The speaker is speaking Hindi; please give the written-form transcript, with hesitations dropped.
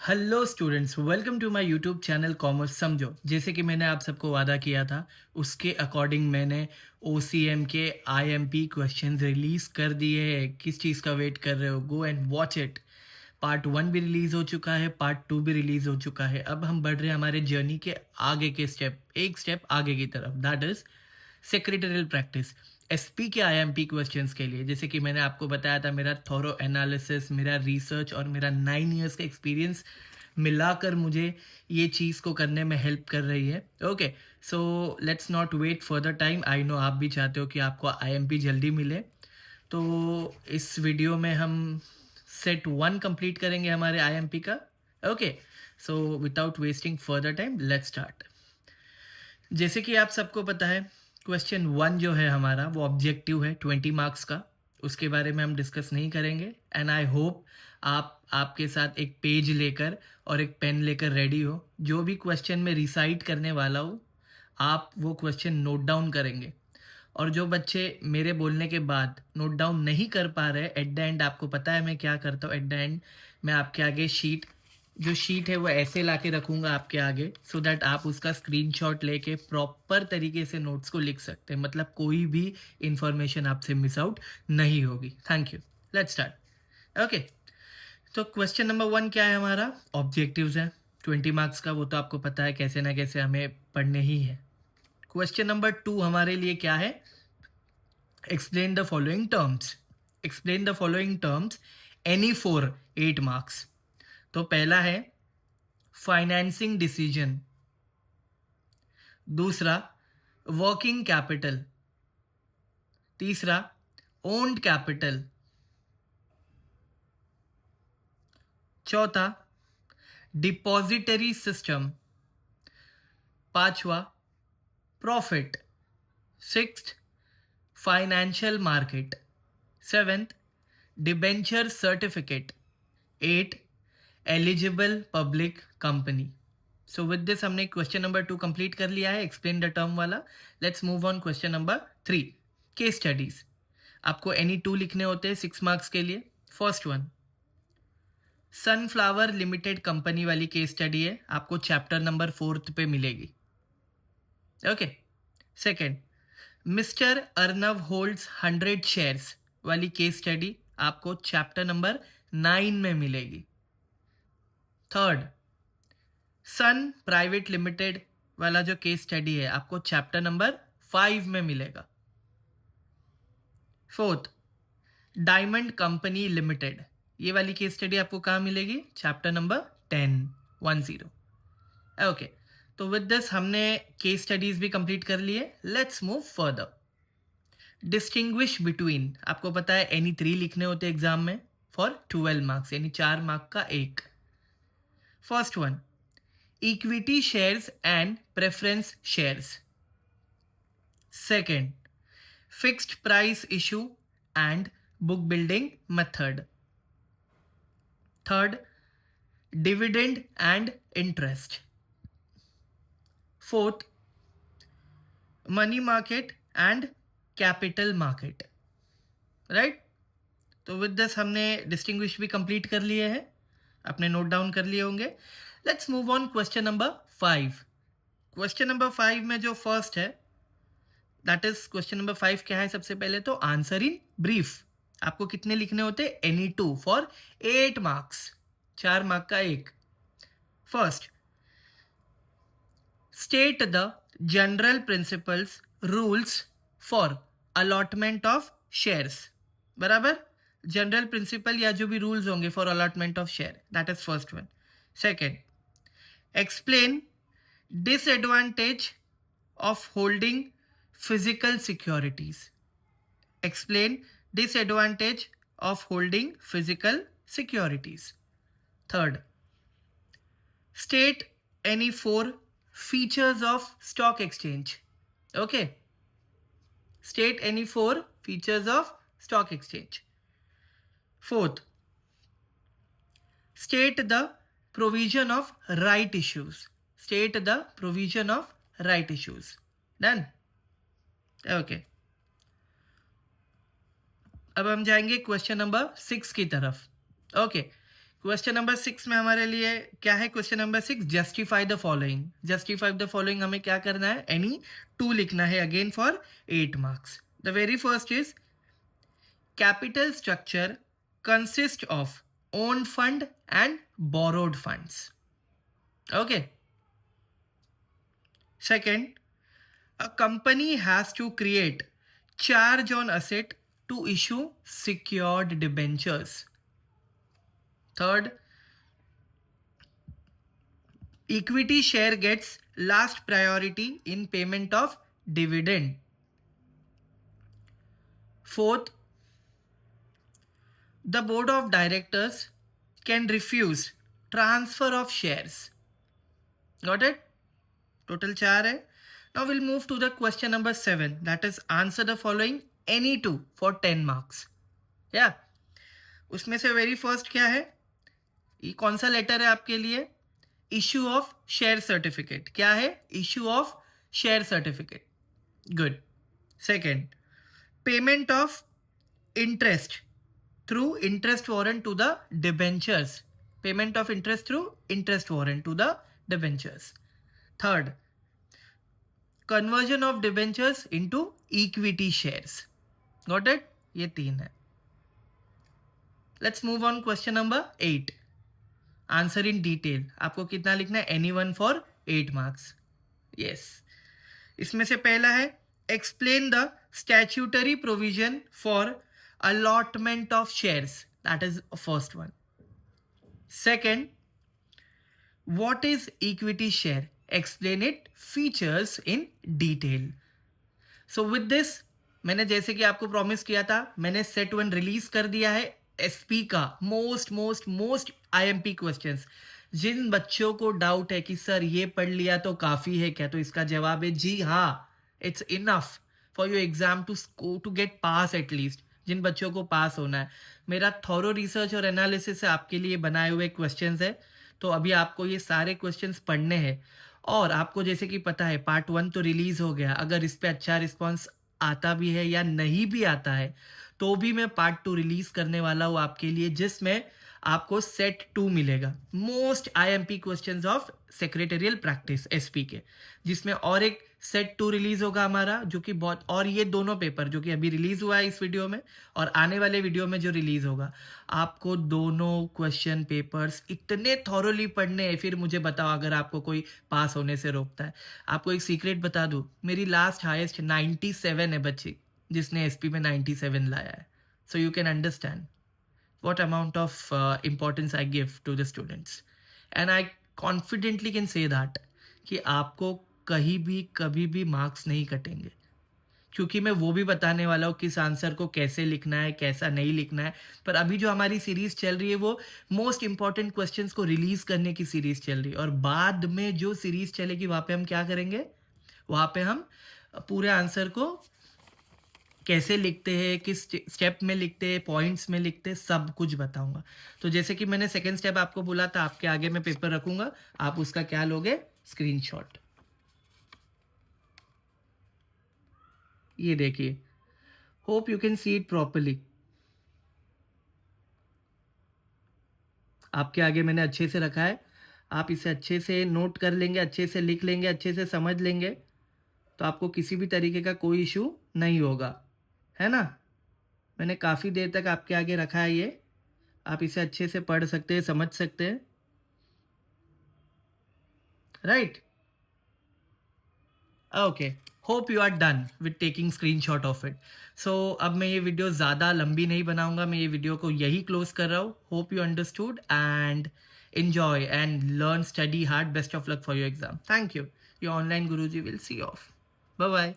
Hello students, welcome to my YouTube channel commerce समझो। जैसे कि मैंने आप सबको वादा किया था, उसके अकॉर्डिंग मैंने ओसीएम के आईएमपी क्वेश्चंस रिलीज़ कर दिए हैं। किस चीज़ का वेट कर रहे हो? Go and watch it. Part 1 भी रिलीज़ हो चुका है, पार्ट 2 भी रिलीज़ हो चुका है। अब हम बढ़ रहे हैं हमारे जर्नी के आगे के स्टेप, एक स्टेप आगे की तरफ, that is secretarial practice. SP के आईएमपी क्वेश्चंस के लिए, जैसे कि मैंने आपको बताया था, मेरा थॉरो एनालिसिस, मेरा रिसर्च और मेरा 9 इयर्स का एक्सपीरियंस मिलाकर मुझे ये चीज़ को करने में हेल्प कर रही है। Okay, so let's not wait further time. I know आप भी चाहते हो कि आपको आईएमपी जल्दी मिले, तो इस वीडियो में हम सेट 1 कंप्लीट करेंगे हमारे आईएमपी का। Okay, so without wasting further time let's start. जैसे कि आप सबको पता है, क्वेश्चन 1 जो है हमारा, वो ऑब्जेक्टिव है 20 मार्क्स का। उसके बारे में हम डिस्कस नहीं करेंगे। एंड आई होप आप आपके साथ एक पेज लेकर और एक पेन लेकर रेडी हो। जो भी क्वेश्चन में रिसाइट करने वाला हो, आप वो क्वेश्चन नोट डाउन करेंगे। और जो बच्चे मेरे बोलने के बाद नोट डाउन नहीं कर पा रहे, एट द एंड आपको पता है मैं क्या करता हूँ। एट द एंड मैं आपके आगे जो शीट है वो ऐसे ला के रखूँगा आपके आगे, सो दैट आप उसका स्क्रीनशॉट लेके प्रॉपर तरीके से नोट्स को लिख सकते हैं। मतलब कोई भी इंफॉर्मेशन आपसे मिस आउट नहीं होगी। Thank you. Let's start. Okay, तो क्वेश्चन नंबर 1 क्या है हमारा? ऑब्जेक्टिव्स है 20 मार्क्स का, वो तो आपको पता है कैसे ना कैसे हमें पढ़ने ही है। क्वेश्चन नंबर 2 हमारे लिए क्या है? Explain the following terms. Explain the following terms any for 8 marks. तो पहला है फाइनेंसिंग डिसीजन, दूसरा वर्किंग कैपिटल, तीसरा ओन्ड कैपिटल, चौथा डिपॉजिटरी सिस्टम, पांचवा profit, sixth financial market, seventh debenture certificate, eight eligible public company. So with this हमने क्वेश्चन नंबर 2 कंप्लीट कर लिया है, एक्सप्लेन द टर्म वाला। Let's move on question number 3, case studies. आपको एनी 2 लिखने होते हैं 6 मार्क्स के लिए। First one, sunflower limited company वाली केस स्टडी है, आपको चैप्टर नंबर 4 पे मिलेगी। Okay, second, mister Arnav holds 100 shares वाली केस स्टडी आपको चैप्टर नंबर 9 में मिलेगी। थर्ड, सन प्राइवेट लिमिटेड वाला जो केस स्टडी है आपको चैप्टर नंबर 5 में मिलेगा। फोर्थ, डायमंड कंपनी लिमिटेड, ये वाली केस स्टडी आपको कहाँ मिलेगी? Chapter number 10। ओके, तो विद दिस हमने केस स्टडीज भी कंप्लीट कर लिए। Let's move further. Distinguish between, आपको पता है एनी 3 लिखने होते एग्जाम में फॉर 12 मार्क्स, यानी 4 मार्क का एक। First one, equity shares and preference shares. Second, fixed price issue and book building method. Third, dividend and interest. Fourth, money market and capital market. Right, तो विद दिस हमने डिस्टिंग्विश भी कंप्लीट कर लिए हैं, अपने नोट डाउन कर लिए होंगे। Let's move on question number 5। Question number 5 में जो फर्स्ट है, दैट इज क्वेश्चन नंबर 5 क्या है? सबसे पहले तो आंसर इन ब्रीफ। आपको कितने लिखने होते? एनी 2 फॉर 8 मार्क्स, 4 मार्क का एक। First, state the general principles rules for allotment of shares. बराबर, जनरल प्रिंसिपल या जो भी रूल्स होंगे for allotment of share, that is first one. Second, explain disadvantage of holding physical securities. Explain disadvantage of holding physical securities. Third, state any 4 features of stock exchange. Okay, state any 4 features of stock exchange. Fourth, state the provision of right issues. State the provision of right issues. Done. Okay, अब हम जाएंगे क्वेश्चन नंबर 6 की तरफ। ओके, क्वेश्चन नंबर 6 में हमारे लिए क्या है? Question number 6, justify the following. Justify the following हमें क्या करना है? एनी टू लिखना है, again for 8 marks. The very first is capital structure consists of own fund and borrowed funds. Okay. Second, a company has to create charge on asset to issue secured debentures. Third, equity share gets last priority in payment of dividend. Fourth, the board of directors can refuse transfer of shares. Got it? Total 4 है. Now we'll move to the question number 7, that is answer the following any two for 10 marks. Yeah. उसमें से वेरी फर्स्ट क्या है? ये कौन सा लेटर है आपके लिए? Issue of share certificate. क्या है? Issue of share certificate. Good. Second, payment of interest through interest warrant to the debentures. Payment of interest through interest warrant to the debentures. Third, conversion of debentures into equity shares. Got it? ये 3 है. Let's move on question number 8. Answer in detail. आपको कितना लिखना है? Any one for 8 marks. Yes. इसमें से पहला है explain the statutory provision for allotment of shares. That is first one. Second, what is equity share? Explain it features in detail. So with this, मैंने जैसे कि आपको प्रॉमिस किया था, मैंने सेट 1 रिलीज कर दिया है एसपी का मोस्ट आईएमपी क्वेश्चंस. जिन बच्चों को डाउट है कि सर ये पढ़ लिया तो काफ़ी है क्या, तो इसका जवाब है जी हाँ, it's enough for your exam to get pass. At least जिन बच्चों को पास होना है, मेरा थॉरो रिसर्च और एनालिसिस से आपके लिए बनाए हुए क्वेश्चंस है. तो अभी आपको ये सारे क्वेश्चंस पढ़ने हैं. और आपको जैसे कि पता है पार्ट 1 तो रिलीज हो गया. अगर इस पर अच्छा रिस्पॉन्स आता भी है या नहीं भी आता है, तो भी मैं पार्ट 2 रिलीज करने वाला हूँ आपके लिए, जिसमें आपको सेट 2 मिलेगा. Most IMP questions of secretarial practice SP के, जिसमें और एक सेट 2 रिलीज होगा हमारा, जो कि बहुत, और ये दोनों पेपर जो कि अभी रिलीज हुआ है इस वीडियो में और आने वाले वीडियो में जो रिलीज होगा, आपको दोनों क्वेश्चन पेपर्स इतने थॉरोली पढ़ने हैं. फिर मुझे बताओ अगर आपको कोई पास होने से रोकता है. आपको एक सीक्रेट बता दूं, मेरी लास्ट हाईएस्ट 97 है बच्ची, जिसने एसपी में 97 लाया है. So you can understand what amount of importance I give to the students, and I confidently can say that कि आपको कहीं भी कभी भी मार्क्स नहीं कटेंगे, क्योंकि मैं वो भी बताने वाला हूँ किस आंसर को कैसे लिखना है, कैसा नहीं लिखना है. पर अभी जो हमारी सीरीज चल रही है वो मोस्ट इंपॉर्टेंट क्वेश्चंस को रिलीज करने की सीरीज चल रही है. और बाद में जो सीरीज चलेगी वहाँ पे हम क्या करेंगे? वहाँ पे हम पूरे आंसर को कैसे लिखते हैं, किस स्टेप में लिखते हैं, पॉइंट्स में लिखते हैं, सब कुछ बताऊंगा. तो जैसे कि मैंने सेकंड स्टेप आपको बोला था, आपके आगे मैं पेपर रखूंगा, आप उसका क्या लोगे? स्क्रीनशॉट. ये देखिए, hope you can see it properly. आपके आगे मैंने अच्छे से रखा है. आप इसे अच्छे से नोट कर लेंगे, अच्छे से लिख लेंगे, अच्छे से समझ लेंगे, तो आपको किसी भी तरीके का कोई इशू नहीं होगा, है ना? मैंने काफ़ी देर तक आपके आगे रखा है ये. आप इसे अच्छे से पढ़ सकते हैं, समझ सकते हैं, right? Okay. Hope you are done with taking screenshot of it. So अब मैं ये वीडियो ज़्यादा लंबी नहीं बनाऊंगा, मैं ये वीडियो को यही क्लोज कर रहा हूँ. Hope you understood and enjoy and learn, study hard. Best of luck for your exam. Thank you. Your online Guruji will see you off. Bye bye.